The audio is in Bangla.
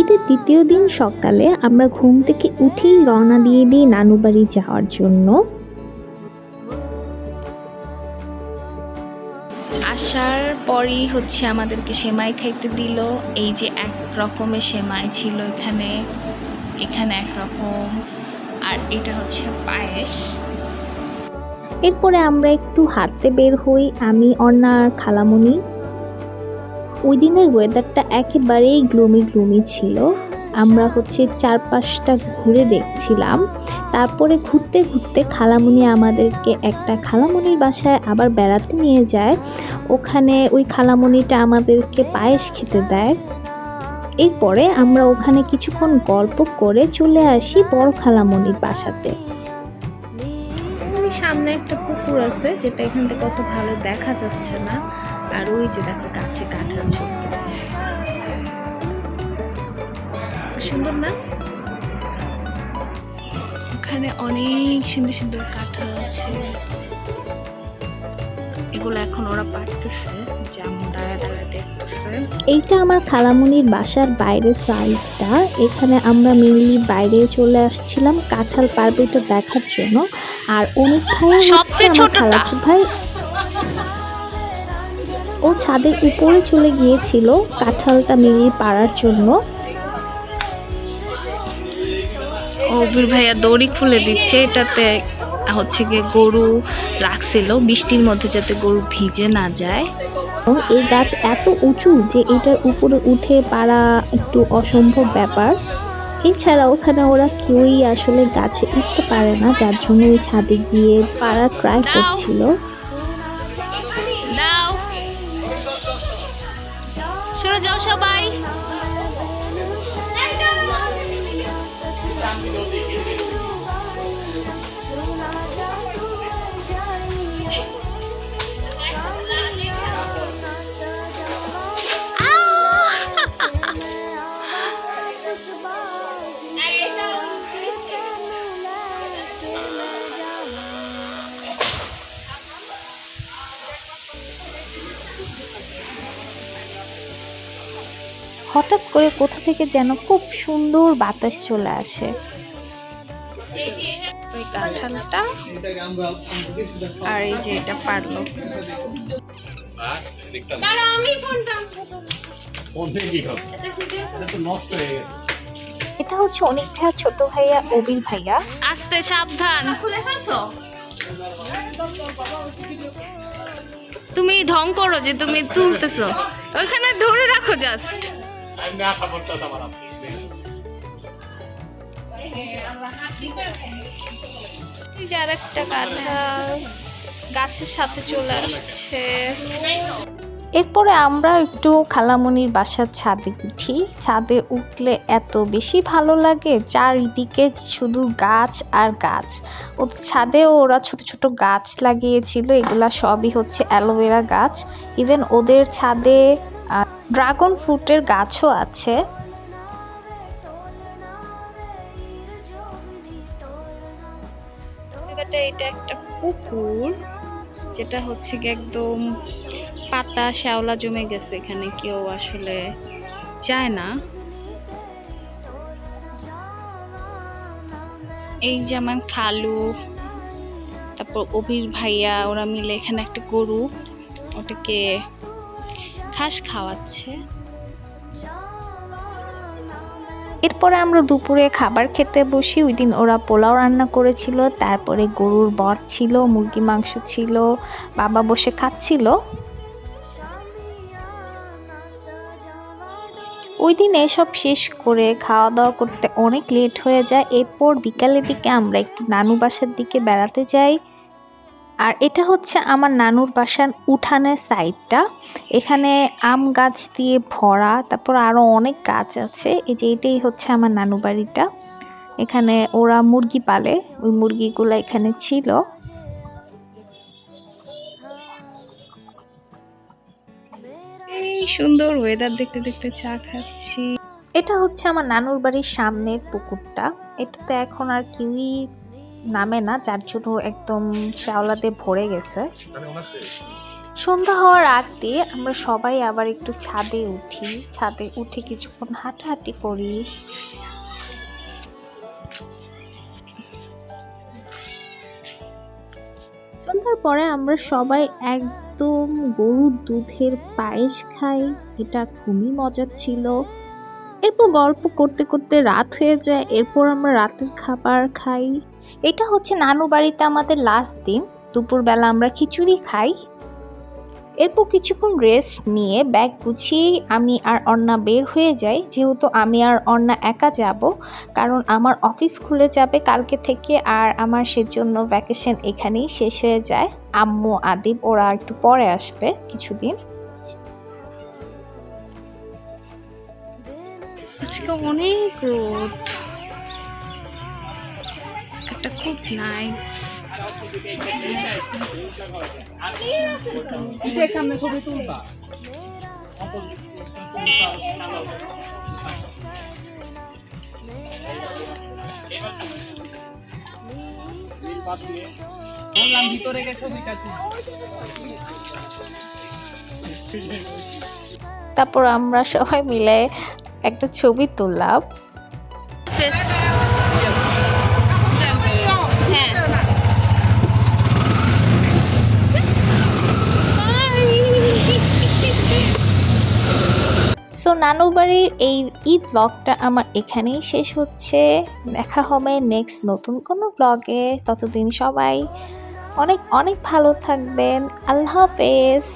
ঈদের দ্বিতীয় দিন সকালে আমরা ঘুম থেকে উঠেই রওনা দিয়ে দিই নানু বাড়ি যাওয়ার জন্য। আসার পরই হচ্ছে আমাদেরকে সেমাই খাইতে দিল। এই যে এক রকমের সেমাই ছিল এখানে, এখানে একরকম, আর এটা হচ্ছে পায়েস। এরপরে আমরা একটু হাঁটতে বের হই, আমি, অর্ণা আর খালামণি। ওই দিনের ওয়েদারটা একেবারেই গ্লুমি ছিল। আমরা হচ্ছে চারপাশটা ঘুরে দেখছিলাম। তারপরে ঘুরতে ঘুরতে খালামণি আমাদেরকে একটা খালামণির বাসায় আবার বেড়াতে নিয়ে যায়। ওখানে ওই খালামণিটা আমাদেরকে পায়েস খেতে দেয়। এরপরে আমরা ওখানে কিছুক্ষণ গল্প করে চলে আসি বড় খালামণির বাসাতে। সামনে একটা পুকুর আছে, যেটা এখান থেকে কত ভালো দেখা যাচ্ছে না। আর ওই যে দেখো গাছে কাঁঠাল ঝুলতেছে, সুন্দর না? ওখানে অনেক সুন্দর সুন্দর কাঁঠাল আছে, এগুলো এখন ওরা পাড়তেছে, যেমন দাঁড়ায় দাঁড়ায় দেখতেছে। এইটা আমার খালামণির বাসার বাইরের সাইডটা। এখানে আমরা মেনলি বাইরে চলে আসছিলাম কাঁঠাল পাড়বে এটা দেখার জন্য। আর অনেক ভাই হচ্ছে আমার খালাতো ভাই, ও ছাদের উপরে চলে গিয়েছিল কাঁঠালটা মেনলি পাড়ার জন্য। অবির ভাইয়া দড়ি খুলে দিচ্ছে, এটাতে হচ্ছে গিয়ে গরু রাখছিল বৃষ্টির মধ্যে যাতে গরু ভিজে না যায়। এই গাছ এত উঁচু যে এটার উপরে উঠে পাড়া একটু অসম্ভব ব্যাপার। এছাড়া ওখানে ওরা কেউই আসলে গাছে উঠতে পারে না, যার জন্য ওই ছাদে গিয়ে পাড়া ট্রাই করছিল। সরে যাও সবাই। হঠাৎ করে কোথা থেকে যেন খুব সুন্দর বাতাস চলে আসে। ওই কাঁঠালটা আর এই যে এটা পারলো। এটা হচ্ছে অনেকটা ছোট ভাইয়া অবির ভাইয়া। আস্তে সাবধান, তুমি ঢং করো যে তুমি তুলতেছো, ওইখানে ধরে রাখো জাস্ট। যার একটা কাঁঠাল গাছের সাথে চলে আসছে। এরপরে আমরা একটু খালামণির বাসার ছাদে উঠি। ছাদে উঠলে এত বেশি ভালো লাগে, চারিদিকে শুধু গাছ আর গাছ। ওদের ছাদেও ওরা ছোট ছোট গাছ লাগিয়েছিল, এগুলা সবই হচ্ছে অ্যালোভেরা গাছ। ইভেন ওদের ছাদে ড্রাগন ফ্রুটের গাছও আছে। এটা একটা পুকুর, যেটা হচ্ছে একদম পাতা শ্যাওলা জমে গেছে, এখানে কেউ আসলে যায় না। এই যে আমার খালু, তারপর অভির ভাইয়া, ওরা মিলে এখানে একটা গরু, ওটাকে ঘাস খাওয়াচ্ছে। এরপরে আমরা দুপুরে খাবার খেতে বসি। ওই দিন ওরা পোলাও রান্না করেছিল, তারপরে গরুর বট ছিল, মুরগি মাংস ছিল, বাবা বসে খাচ্ছিল। ওই দিন এসব শেষ করে খাওয়া দাওয়া করতে অনেক লেট হয়ে যায়। এরপর বিকালের দিকে আমরা একটু নানু বাসার দিকে বেড়াতে যাই। আর এটা হচ্ছে আমার নানুর বাসার উঠানের সাইডটা। এখানে আম গাছ দিয়ে ভরা, তারপর আরো অনেক গাছ আছে। এই যে এটাই হচ্ছে আমার নানু বাড়িটা। এখানে ওরা মুরগি পালে, ওই মুরগিগুলো এখানে ছিল। এই সুন্দর ওয়েদার দেখতে দেখতে চা খাচ্ছি। এটা হচ্ছে আমার নানুর বাড়ির সামনের পুকুরটা। এটাতে এখন আর কেউই নামে না, যার জন্য একদম শ্যাওলাতে ভরে গেছে। সন্ধ্যা হওয়ার আগ দিয়ে আমরা সবাই আবার একটু ছাদে উঠি, ছাদে উঠে কিছুক্ষণ হাঁটাহাঁটি করি। সন্ধ্যার পরে আমরা সবাই একদম গরুর দুধের পায়েস খাই, এটা খুবই মজা ছিল। এরপর গল্প করতে করতে রাত হয়ে যায়, এরপর আমরা রাতের খাবার খাই। এটা হচ্ছে নানু বাড়িতে আমাদের লাস্ট দিন, দুপুরবেলা আমরা খিচুড়ি খাই। এরপর কিছুক্ষণ রেস্ট নিয়ে ব্যাগ গুছিয়ে আমি আর অর্ণা বের হয়ে যাই, যেহেতু আমি আর অর্ণা একা যাব, কারণ আমার অফিস খুলে যাবে কালকে থেকে, আর আমার সেজন্য ভ্যাকেশন এখানেই শেষ হয়ে যায়। আম্মু আদিব ওরা একটু পরে আসবে কিছুদিন। আজকে অনেক রোদ, এটা খুব নাইস। সামনে ছবি তুলবা ভিতরে গেছে তারপর আমরা সবাই মিলে একটা ছবি তুললাম। সো নানু বাড়ির এই ঈদ ব্লগটা আমার এখানেই শেষ হচ্ছে। দেখা হবে নেক্সট নতুন কোনো ব্লগে, ততদিন সবাই অনেক অনেক ভালো থাকবেন। আল্লাহ হাফেজ।